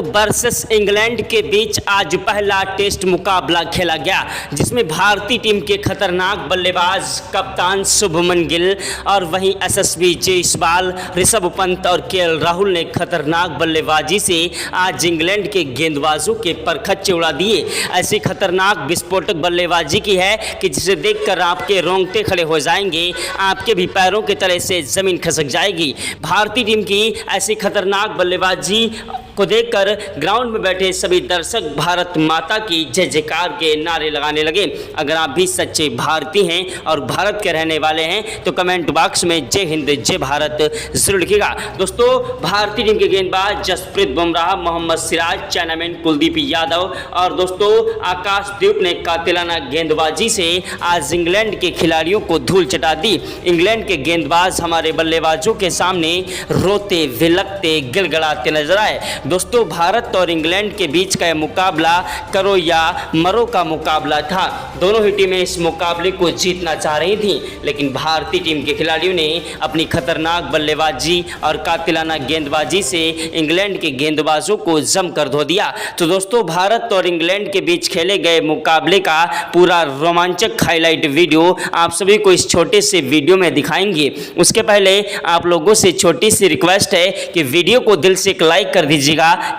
Versus England के बीच आज पहला टेस्ट मुकाबला खेला गया, जिसमें भारतीय टीम के खतरनाक बल्लेबाज कप्तान शुभमन गिल और वहीं यशस्वी जायसवाल, ऋषभ पंत और केएल राहुल ने खतरनाक बल्लेबाजी से आज इंग्लैंड के गेंदबाजों के परखच्चे उड़ा दिए। ऐसी खतरनाक विस्फोटक बल्लेबाजी की है कि जिसे देखकर आपके रोंगटे खड़े हो जाएंगे, आपके भी पैरों के तले से जमीन खिसक जाएगी। भारतीय टीम की ऐसी खतरनाक बल्लेबाजी को देखकर ग्राउंड में बैठे सभी दर्शक भारत माता की जय जयकार के नारे लगाने लगे। अगर आप भी सच्चे भारतीय हैं और भारत के रहने वाले हैं तो कमेंट बॉक्स में जय हिंद जय भारत जरूर लिखिएगा। दोस्तों, भारतीय टीम के गेंदबाज जसप्रीत बुमराह, मोहम्मद सिराज, चाइनामैन कुलदीप यादव और दोस्तों आकाशदीप ने कातिलाना गेंदबाजी से आज इंग्लैंड के खिलाड़ियों को धूल चटा दी। इंग्लैंड के गेंदबाज हमारे बल्लेबाजों के सामने रोते विलकते गिड़गिड़ाते नजर आए। दोस्तों, भारत और इंग्लैंड के बीच का यह मुकाबला करो या मरो का मुकाबला था। दोनों ही टीमें इस मुकाबले को जीतना चाह रही थीं, लेकिन भारतीय टीम के खिलाड़ियों ने अपनी खतरनाक बल्लेबाजी और कातिलाना गेंदबाजी से इंग्लैंड के गेंदबाजों को जमकर धो दिया। तो दोस्तों, भारत और इंग्लैंड के बीच खेले गए मुकाबले का पूरा रोमांचक हाईलाइट वीडियो आप सभी को इस छोटे से वीडियो में दिखाएंगे। उसके पहले आप लोगों से छोटी सी रिक्वेस्ट है कि वीडियो को दिल से एक लाइक कर दीजिएगा।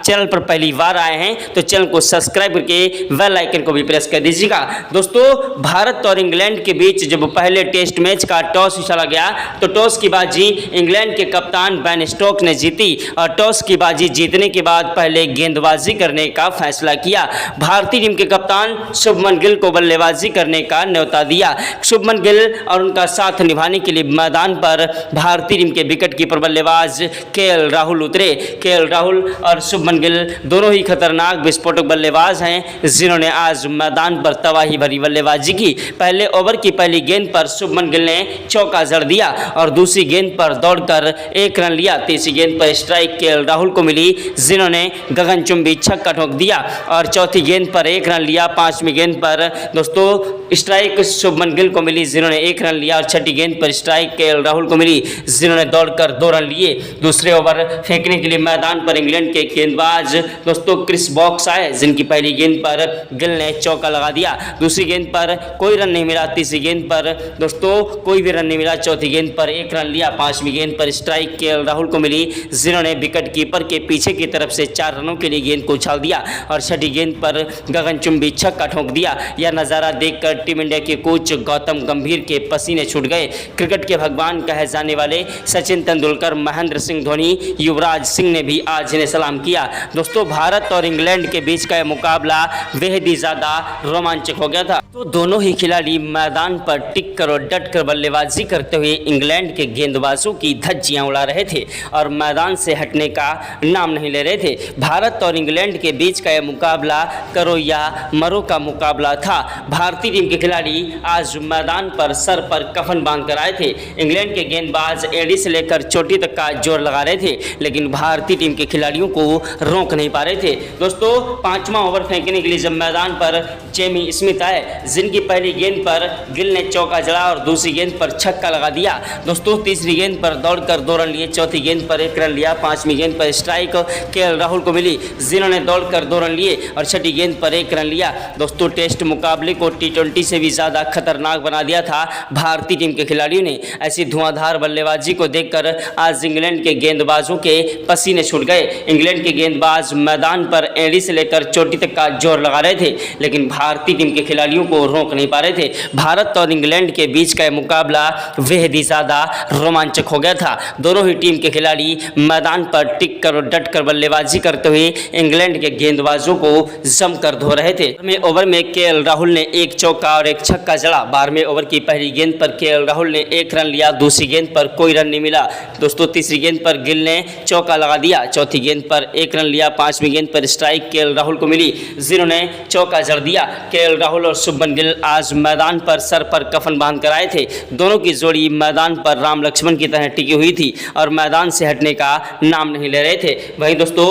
चैनल पर पहली बार आए हैं तो चैनल को सब्सक्राइब करके बेल आइकन को भी प्रेस कर दीजिएगा। दोस्तों, भारत और इंग्लैंड के बीच जब पहले टेस्ट मैच का टॉस चला गया तो टॉस की बाजी इंग्लैंड के कप्तान बेन स्टोक्स ने जीती और टॉस की बाजी जीतने के बाद पहले गेंदबाजी करने का फैसला किया। भारतीय टीम के कप्तान शुभमन गिल को बल्लेबाजी करने का न्योता दिया। शुभमन गिल और उनका साथ निभाने के लिए मैदान पर भारतीय टीम के विकेट कीपर बल्लेबाज केएल राहुल उतरे। केएल राहुल और शुभमन गिल दोनों ही खतरनाक विस्फोटक बल्लेबाज हैं, जिन्होंने आज मैदान पर तबाही भरी बल्लेबाजी की। पहले ओवर की पहली गेंद पर शुभमन गिल ने चौका जड़ दिया और दूसरी गेंद पर दौड़कर 1 रन लिया। तीसरी गेंद पर स्ट्राइक केएल राहुल को मिली, जिन्होंने गगनचुंबी छक्का ठोक दिया और चौथी गेंद पर 1 रन लिया। पांचवी गेंद पर दोस्तों स्ट्राइक शुभमन गिल को मिली, जिन्होंने 1 रन लिया और छठी गेंद पर स्ट्राइक केएल राहुल को मिली, जिन्होंने दौड़कर 2 रन लिए। दूसरे ओवर फेंकने के लिए मैदान पर इंग्लैंड के गेंदबाज दोस्तों क्रिस वोक्स आए, जिनकी पहली गेंद पर गिल ने चौका लगा दिया। दूसरी गेंद पर कोई रन नहीं मिला। तीसरी गेंद पर दोस्तों कोई भी रन नहीं मिला। चौथी गेंद पर 1 रन लिया। पांचवी गेंद पर स्ट्राइक केएल राहुल को मिली, जिन्होंने विकेट कीपर के पीछे की तरफ से 4 रनों के लिए गेंद को उछाल दिया और छठी गेंद पर गगनचुंबी छक्का ठोक दिया। यह नज़ारा देखकर टीम इंडिया के कोच गौतम गंभीर के पसीने छूट गए। क्रिकेट के भगवान कहे जाने वाले सचिन तेंदुलकर, महेंद्र सिंह धोनी, युवराज सिंह ने भी आज इन्हें सलाम किया। दोस्तों, भारत और इंग्लैंड के बीच का यह मुकाबला बेहद ही ज़्यादा रोमांचक हो गया था। तो दोनों ही खिलाड़ी मैदान पर टिक कर और डट कर बल्लेबाजी करते हुए इंग्लैंड के गेंदबाजों की धज्जियां उड़ा रहे थे और मैदान से हटने का नाम नहीं ले रहे थे। भारत और इंग्लैंड के बीच का यह मुकाबला करो या मरो का मुकाबला था। भारतीय टीम के खिलाड़ी आज मैदान पर सर पर कफन बांध कर आए थे। इंग्लैंड के गेंदबाज एड़ी से लेकर चोटी तक का जोर लगा रहे थे, लेकिन भारतीय टीम के खिलाड़ियों को रोक नहीं पा रहे थे। दोस्तों, 5वां ओवर फेंकने के लिए जब मैदान पर जेमी स्मिथ आए, जिनकी पहली गेंद पर गिल ने चौका जड़ा और दूसरी गेंद पर छक्का लगा दिया। दोस्तों, तीसरी गेंद पर दौड़कर 2 रन लिए। चौथी गेंद पर 1 रन लिया। पांचवी गेंद पर स्ट्राइक केएल राहुल को मिली, जिन्होंने दौड़कर 2 रन लिए और छठी गेंद पर 1 रन लिया। दोस्तों, टेस्ट मुकाबले को T20 से भी ज़्यादा खतरनाक बना दिया था भारतीय टीम के खिलाड़ियों ने। ऐसी धुआंधार बल्लेबाजी को देखकर आज इंग्लैंड के गेंदबाजों के पसीने छूट गए। इंग्लैंड के गेंदबाज मैदान पर एड़ी से लेकर चोटी तक का जोर लगा रहे थे, लेकिन भारतीय टीम के खिलाड़ियों को रोक नहीं पा रहे थे। भारत और इंग्लैंड के बीच का मुकाबला बेहद ही ज़्यादा रोमांचक हो गया था। दोनों ही टीम के खिलाड़ी मैदान पर टिक कर और डट कर बल्लेबाजी करते हुए इंग्लैंड के गेंदबाजों को जमकर धो रहे थे। 12वें ओवर में केएल राहुल ने 1 चौका और 1 छक्का जड़ा। 12वें ओवर की पहली गेंद पर केएल राहुल ने 1 रन लिया। दूसरी गेंद पर कोई रन नहीं मिला। दोस्तों, तीसरी गेंद पर गिल ने चौका लगा दिया। चौथी गेंद पर 1 रन लिया। पांचवी गेंद पर स्ट्राइक केएल राहुल को मिली, जिन्होंने चौका जड़ दिया। केएल राहुल और शुभमन गिल आज मैदान पर सर पर कफन बांध कर आए थे। दोनों की जोड़ी मैदान पर राम लक्ष्मण की तरह टिकी हुई थी और मैदान से हटने का नाम नहीं ले रहे थे। वहीं दोस्तों,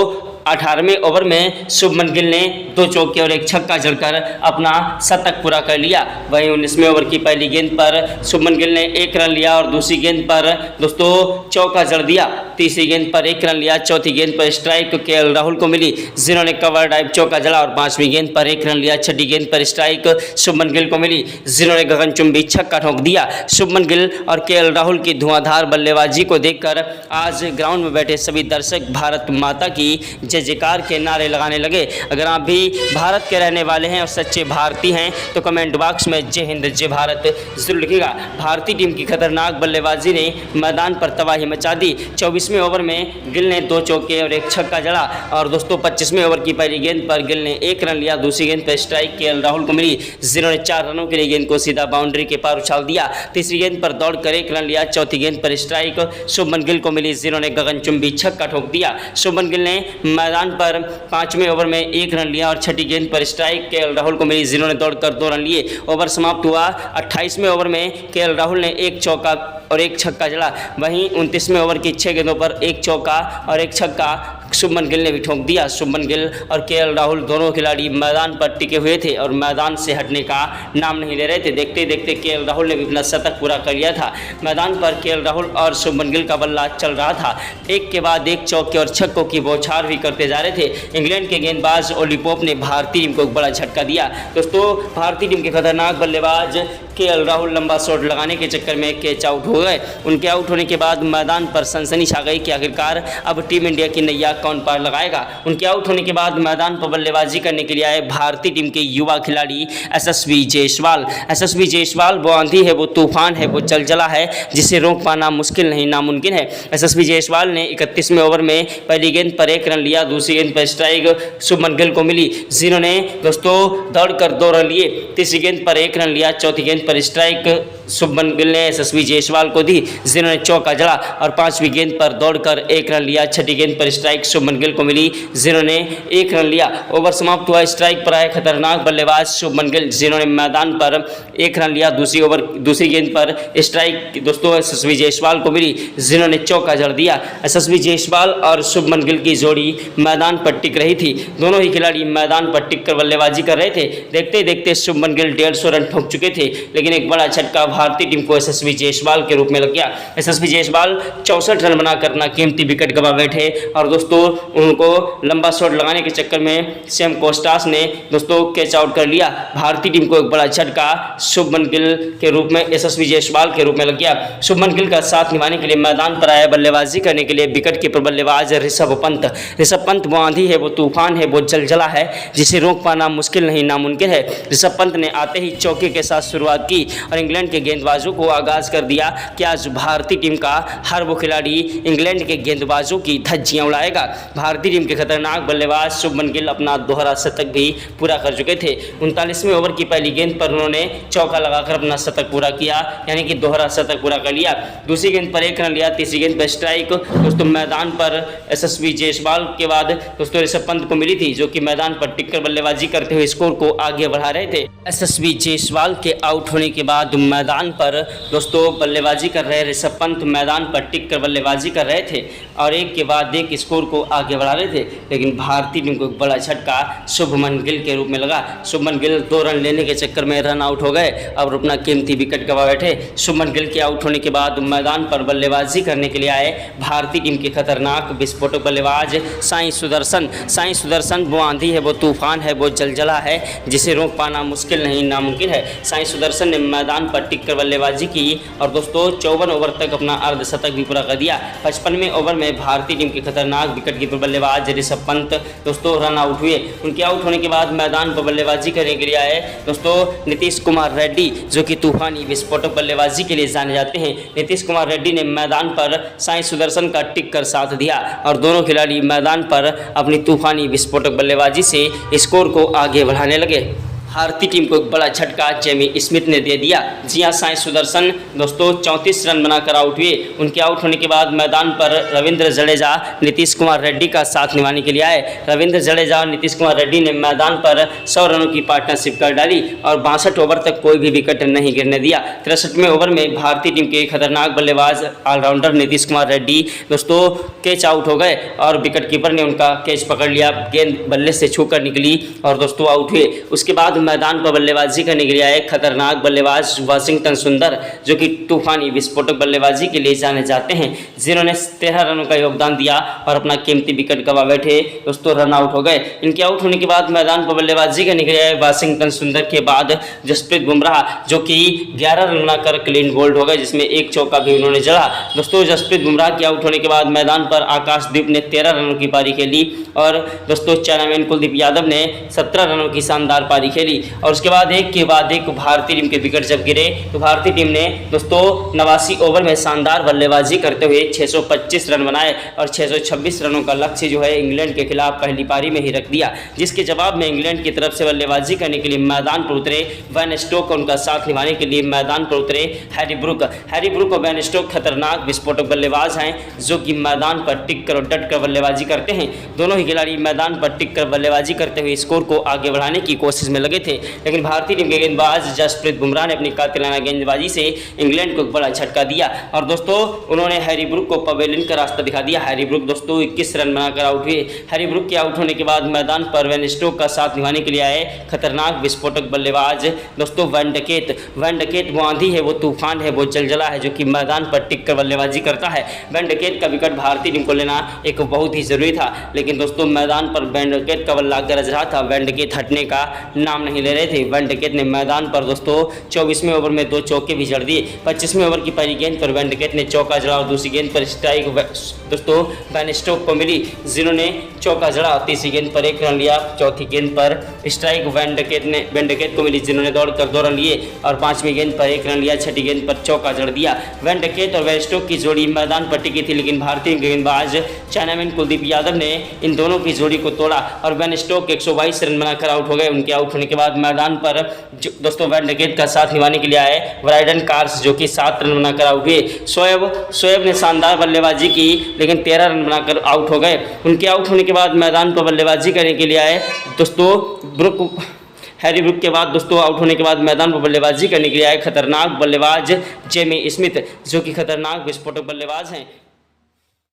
18वें ओवर में शुभमन गिल ने 2 चौके और 1 छक्का जड़कर अपना शतक पूरा कर लिया। वहीं 19वें ओवर की पहली गेंद पर शुभमन गिल ने 1 रन लिया और दूसरी गेंद पर दोस्तों चौका जड़ दिया। तीसरी गेंद पर 1 रन लिया। चौथी गेंद पर स्ट्राइक केएल राहुल को मिली, जिन्होंने कवर ड्राइव चौका जड़ा और 5वीं गेंद पर 1 रन लिया। छठी गेंद पर स्ट्राइक शुभमन गिल को मिली, जिन्होंने गगनचुंबी छक्का ठोक दिया। शुभमन गिल और केएल राहुल की धुआंधार बल्लेबाजी को देखकर आज ग्राउंड में बैठे सभी दर्शक भारत माता की जय जयकार के नारे लगाने लगे। अगर आप भी भारत के रहने वाले हैं और सच्चे भारतीय हैं तो कमेंट बॉक्स में जय हिंद जय भारत जरूर लिखिएगा। भारतीय टीम की खतरनाक बल्लेबाजी ने मैदान पर तबाही मचा दी। 24वें ओवर में गिल ने 2 चौके और 1 छक्का जड़ा और दोस्तों 25वें ओवर की पहली गेंद पर गिल ने 1 रन लिया। दूसरी गेंद पर स्ट्राइक केएल राहुल को मिली, जिन्होंने 4 रनों के लिए गेंद को सीधा बाउंड्री के पार उछाल दिया। तीसरी गेंद पर दौड़कर 1 रन लिया। चौथी गेंद पर स्ट्राइक शुभमन गिल को मिली, जिन्होंने गगनचुंबी छक्का ठोक दिया। शुभमन गिल ने मैदान पर 5वें ओवर में 1 रन लिया और छठी गेंद पर स्ट्राइक केएल राहुल को मिली, जिन्होंने दौड़कर 2 रन लिए। ओवर समाप्त हुआ। 28वें ओवर में केएल राहुल ने 1 चौका और 1 छक्का जड़ा। वहीं 29वें ओवर की 6 गेंदों पर 1 चौका और 1 छक्का शुभमन गिल ने भी ठोक दिया। शुभमन गिल और केएल राहुल दोनों खिलाड़ी मैदान पर टिके हुए थे और मैदान से हटने का नाम नहीं ले रहे थे। देखते देखते केएल राहुल ने भी अपना शतक पूरा कर लिया था। मैदान पर केएल राहुल और शुभमन गिल का बल्ला चल रहा था। एक के बाद एक चौके और छक्कों की बौछार भी करते जा रहे थे। इंग्लैंड के गेंदबाज ओली पोप ने भारतीय टीम को एक बड़ा झटका दिया। दोस्तों भारतीय टीम के खतरनाक बल्लेबाज केएल राहुल लंबा शॉट लगाने के चक्कर में कैच आउट हो गए। उनके आउट होने के बाद मैदान पर सनसनी छा गई कि आखिरकार अब टीम इंडिया की नैया कौन पार लगाएगा। उनके आउट होने के बाद मैदान पर बल्लेबाजी करने के लिए आए भारतीय टीम के युवा खिलाड़ी एसएसवी जायसवाल। एसएसवी जायसवाल वो आंधी है, वो तूफान है, वो जलजला है जिसे रोक पाना मुश्किल नहीं नामुमकिन है। एसएसवी जायसवाल ने 31वें ओवर में पहली गेंद पर 1 रन लिया। दूसरी गेंद पर स्ट्राइक शुभमन गिल को मिली, जिन्होंने दोस्तों दौड़कर 2 रन लिए। तीसरी गेंद पर 1 रन लिया। चौथी गेंद पर स्ट्राइक शुभमन गिल ने एसएसवी जायसवाल को दी, जिन्होंने चौका जड़ा और 5वीं गेंद पर दौड़कर 1 रन लिया। छठी गेंद पर स्ट्राइक शुभमन गिल को मिली, जिन्होंने 1 रन लिया। ओवर समाप्त हुआ। स्ट्राइक पर आए खतरनाक बल्लेबाज शुभमन गिल, जिन्होंने मैदान पर 1 रन लिया। दूसरी गेंद पर स्ट्राइक दोस्तों एसएसवी जायसवाल को मिली, जिन्होंने चौका जड़ दिया। एसएसवी जायसवाल और शुभमन गिल की जोड़ी मैदान पर टिक रही थी। दोनों ही खिलाड़ी मैदान पर टिक कर बल्लेबाजी कर रहे थे। देखते देखते शुभमन गिल 150 रन ठोक चुके थे, लेकिन एक बड़ा झटका भारतीय टीम को एसएसवी जायसवाल के रूप में लग गया। एसएसवी जायसवाल 64 रन बनाकर अपना कीमती विकेट गंवा बैठे और दोस्तों उनको लंबा शॉट लगाने के चक्कर में सैम कोस्टास ने दोस्तों कैच आउट कर लिया। भारतीय टीम को एक बड़ा झटका शुभमन गिल के रूप में एसएसवी जायसवाल के रूप में लग गया। शुभमन गिल का साथ निभाने के लिए मैदान पर आया बल्लेबाजी करने के लिए विकेट कीपर बल्लेबाज ऋषभ पंत। ऋषभ पंत वो आंधी है, वो तूफान है, वो जलजला है जिसे रोक पाना मुश्किल नहीं नामुमकिन है। ऋषभ पंत ने आते ही चौके के साथ शुरुआत की और इंग्लैंड के गेंदबाजों को आगाज कर दिया कि आज भारतीय टीम का हर वो खिलाड़ी इंग्लैंड के गेंदबाजों की धज्जियां उड़ाएगा। भारतीय टीम के खतरनाक बल्लेबाज शुभमन गिल अपना दोहरा शतक भी पूरा कर चुके थे। 39वें ओवर की पहली गेंद पर उन्होंने चौका लगाकर अपना शतक पूरा किया, यानी कि दोहरा शतक पूरा कर लिया। दूसरी गेंद पर 1 रन लिया। तीसरी गेंद पर स्ट्राइक दोस्तों मैदान पर एसएसवी जायसवाल के बाद दोस्तों ऋषभ पंत को मिली थी, जो कि मैदान पर टिककर बल्लेबाजी करते हुए स्कोर को आगे बढ़ा रहे थे। एसएसवी जायसवाल के आउट होने के बाद मैदान पर दोस्तों बल्लेबाजी कर रहे ऋषभ पंत मैदान पर टिककर बल्लेबाजी कर रहे थे और एक के बाद एक स्कोर को आगे बढ़ा रहे थे, लेकिन भारतीय टीम को एक बड़ा झटका शुभमन गिल के रूप में लगा। शुभमन गिल 2 रन लेने के चक्कर में रन आउट हो गए और अपना कीमती विकेट गंवा बैठे। शुभमन गिल के आउट होने के बाद मैदान पर बल्लेबाजी करने के लिए आए भारतीय टीम के खतरनाक विस्फोटक बल्लेबाज साई सुदर्शन। साई सुदर्शन वो आंधी है, वो तूफान है, वो जलजला है जिसे रोक पाना मुश्किल नहीं नामुमकिन है। साई सुदर्शन ने मैदान पर टिककर बल्लेबाजी की और दोस्तों 54 ओवर तक अपना अर्धशतक भी पूरा कर दिया। 55वें ओवर में भारतीय टीम के खतरनाक विकेट कीपर बल्लेबाज ऋषभ पंत दोस्तों रन आउट हुए। उनके आउट होने के बाद मैदान पर बल्लेबाजी करने के लिए आए दोस्तों नीतीश कुमार रेड्डी, जो कि तूफानी विस्फोटक बल्लेबाजी के लिए जाने जाते हैं। नीतीश कुमार रेड्डी ने मैदान पर साई सुदर्शन का टिक कर साथ दिया और दोनों खिलाड़ी मैदान पर अपनी तूफानी विस्फोटक बल्लेबाजी से स्कोर को आगे बढ़ाने लगे। भारतीय टीम को एक बड़ा झटका जेमी स्मिथ ने दे दिया। जी हां, साई सुदर्शन दोस्तों 34 रन बनाकर आउट हुए। उनके आउट होने के बाद मैदान पर रविंद्र जडेजा नीतीश कुमार रेड्डी का साथ निभाने के लिए आए। रविंद्र जडेजा और नीतीश कुमार रेड्डी ने मैदान पर 100 रनों की पार्टनरशिप कर डाली और 62 ओवर तक कोई भी विकेट नहीं गिरने दिया। 63वें ओवर में भारतीय टीम के खतरनाक बल्लेबाज ऑलराउंडर नीतीश कुमार रेड्डी दोस्तों कैच आउट हो गए और विकेट कीपर ने उनका कैच पकड़ लिया। गेंद बल्ले से छूकर निकली और दोस्तों आउट हुए। उसके बाद मैदान पर बल्लेबाजी करने के लिए आए खतरनाक बल्लेबाज वाशिंगटन सुंदर, जो कि तूफानी विस्फोटक बल्लेबाजी के लिए जाने जाते हैं, जिन्होंने 13 रनों का योगदान दिया और अपना कीमती विकेट गंवा बैठे दोस्तों रन आउट हो गए। इनके आउट होने के बाद मैदान पर बल्लेबाजी करने के लिए आए वाशिंगटन सुंदर के बाद जसप्रीत बुमराह, जो कि 11 रन बनाकर क्लीन बोल्ड हो गए, जिसमें एक चौका भी उन्होंने जड़ा। दोस्तों जसप्रीत बुमराह के आउट होने के बाद मैदान पर आकाशदीप ने 13 रनों की पारी खेली और दोस्तों चाइनामैन कुलदीप यादव ने 17 रनों की शानदार पारी खेली। और उसके बाद एक के बाद एक भारतीय टीम के विकेट जब गिरे तो भारतीय टीम ने दोस्तों 89 ओवर में शानदार बल्लेबाजी करते हुए 625 रन बनाए और 626 रनों का लक्ष्य जो है इंग्लैंड के खिलाफ पहली पारी में ही रख दिया, जिसके जवाब में इंग्लैंड की तरफ से बल्लेबाजी करने के लिए मैदान पर उतरे वैन स्टोक, उनका साथ निभाने के लिए मैदान पर उतरे हैरी ब्रुक और वैन स्टोक खतरनाक विस्फोटक बल्लेबाज हैं, जो कि मैदान पर टिक कर और डट कर बल्लेबाजी करते हैं। दोनों ही खिलाड़ी मैदान पर टिक कर बल्लेबाजी करते हुए स्कोर को आगे बढ़ाने की कोशिश में लगे थे, लेकिन भारतीय टीम के गेंदबाज जसप्रीत बुमराह ने अपनी कातिलाना गेंदबाजी से इंग्लैंड को एक बड़ा झटका दिया और दोस्तों उन्होंने हैरी ब्रुक को पवेलियन का रास्ता दिखा दिया। हैरी ब्रुक दोस्तों 21 रन बनाकर आउट हुए। हैरी ब्रुक के आउट होने के बाद मैदान पर वैन स्टोक का साथ निभाने के लिए आए खतरनाक विस्फोटक बल्लेबाज दोस्तों वैन डकेट वो आंधी है, वो तूफान है, वो जलजला है, जो कि मैदान पर टिक कर बल्लेबाजी करता है। वैन डकेट का विकेट भारतीय टीम को लेना एक बहुत ही जरूरी था, लेकिन दोस्तों मैदान पर वैन डकेट का बल्ला गरज रहा था। वैन डकेट हटने का नाम नहीं ले रहे थे। वैन डकेट ने मैदान पर दोस्तों 24वें ओवर में 2 चौके भी जड़ दिए। 25वें ओवर की पहली गेंद पर वैन डकेट ने चौका जड़ा और दूसरी गेंद पर स्ट्राइक दोस्तों वैन स्टोक को मिली, जिन्होंने चौका जड़ा। तीसरी गेंद पर 1 रन लिया। चौथी गेंद पर स्ट्राइक वैन डकेट को मिली, जिन्होंने दौड़कर 2 रन लिए और 5वीं गेंद पर 1 रन लिया। छठी गेंद पर चौका जड़ दिया। वैन डकेट और वैन स्टोक की जोड़ी मैदान पर टिकी थी, लेकिन भारतीय गेंदबाज चाइनामैन कुलदीप यादव ने इन दोनों की जोड़ी को तोड़ा और वैन स्टोक 122 रन बनाकर आउट हो गए। उनके आउट होने के बाद मैदान पर दोस्तों वैन डकेट का साथ निभाने के लिए आए ब्राइडन कार्स, जो कि 7 रन बनाकर आउट हुए। शोएब ने शानदार बल्लेबाजी की, लेकिन 13 रन बनाकर आउट हो गए। उनके आउट होने के बाद मैदान पर बल्लेबाजी करने के लिए आए दोस्तों हैरी ब्रुक के बाद दोस्तों आउट होने के बाद मैदान पर बल्लेबाजी करने के लिए आए खतरनाक बल्लेबाज जेमी स्मिथ, जो कि खतरनाक विस्फोटक बल्लेबाज हैं।